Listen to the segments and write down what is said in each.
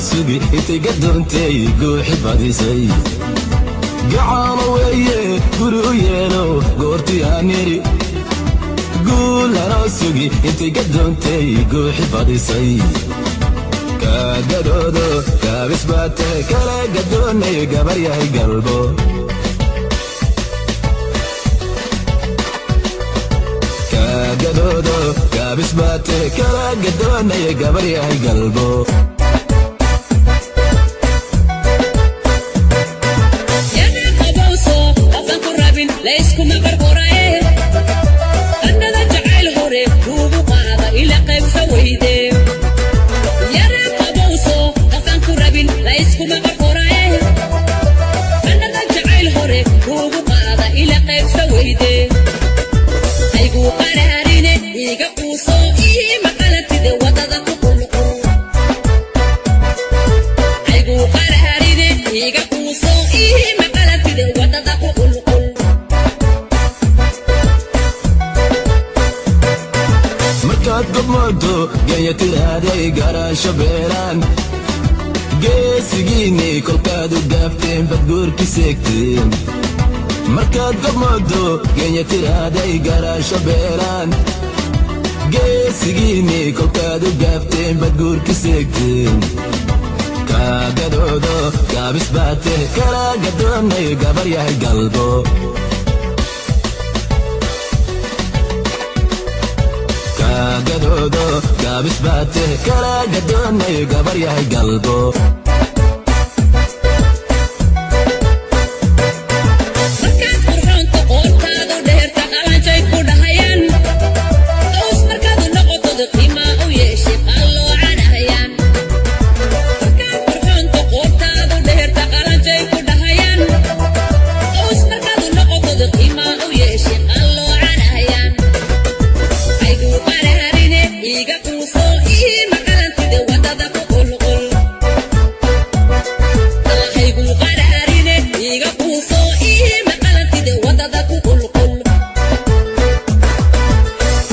sugi intay gadoontay gooxi badisay gacaalo weeye guri u yeelo goortii aan yidhi guul anoo sugi intay gadoontay gooxi badisay kagadoodo gaabis baate kala gadoonay gabar yahay galbo kagadoodo gaabis baate kala gadoonay gabar yahay galbo layskuma barboraye annada jacayl hore kuugu qaada ila qaybsa weyde yare qabowso qafan ku rabin layskuma barboraye annada jacayl hore kuugu qaada ila qaybsa weyde aygu qaraarine iga quuso ii maqalatide wadada ku qulqul aygu qaraarine iga quuso ii maqalatide wadada ku qulqul markaad gobmoodo genya tiraaday garaasho beeraan geesigiinii kolkaad u gaafteen bad guurki seegteen markaad gobmoodo genya tiraaday garaasho beeraan geesigiinii kolkaad u gaafteen bad guurki seegteen kagadoodo gaabis baate kala gadoonay gabar yahay galbo kagadoodo gaabis baate kala gadoonay gabar yahay galbo markaad qurxoonta qoortaadu dheerta qalanjay ku dhahayaan qaws markaadu noqotod qiimaa u yeeshay qalloocadahayaan markaad qurxoonta qoortaadu dheerta qalanjay ku dhahayaan qaws markaadu noqotod qiimaa u yeeshay qalloocadahayaan aygu qaraarine iga quuso ii maqalantide wadada ku qulqul aygu qaraarine iga quuso ii maqalantide wadada ku qulqul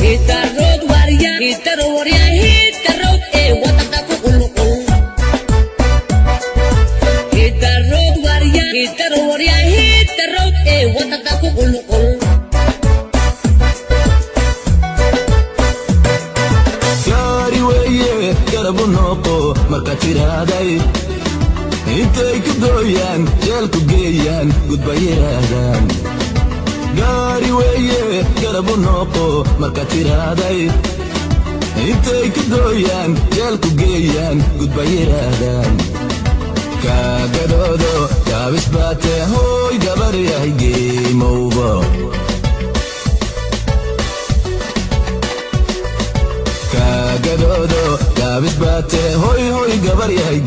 hidarood warya hidarood ee wadada ku qulqul hidarood warya hidarood ee wadada ku qulqul gaari weeye garabu nooqo marka tiraaday intay ku gooyaan jeelku geeyaan gudba yidhaahdaan gaari weeye garabu nooqo marka tiraaday intay ku gooyaan jeelku geeyaan gudba yidhaahdaan kagadoodo gaabis baate hooy gabar yahay geemowba kagadoodo gaabis baate hoy hoy gabar yahay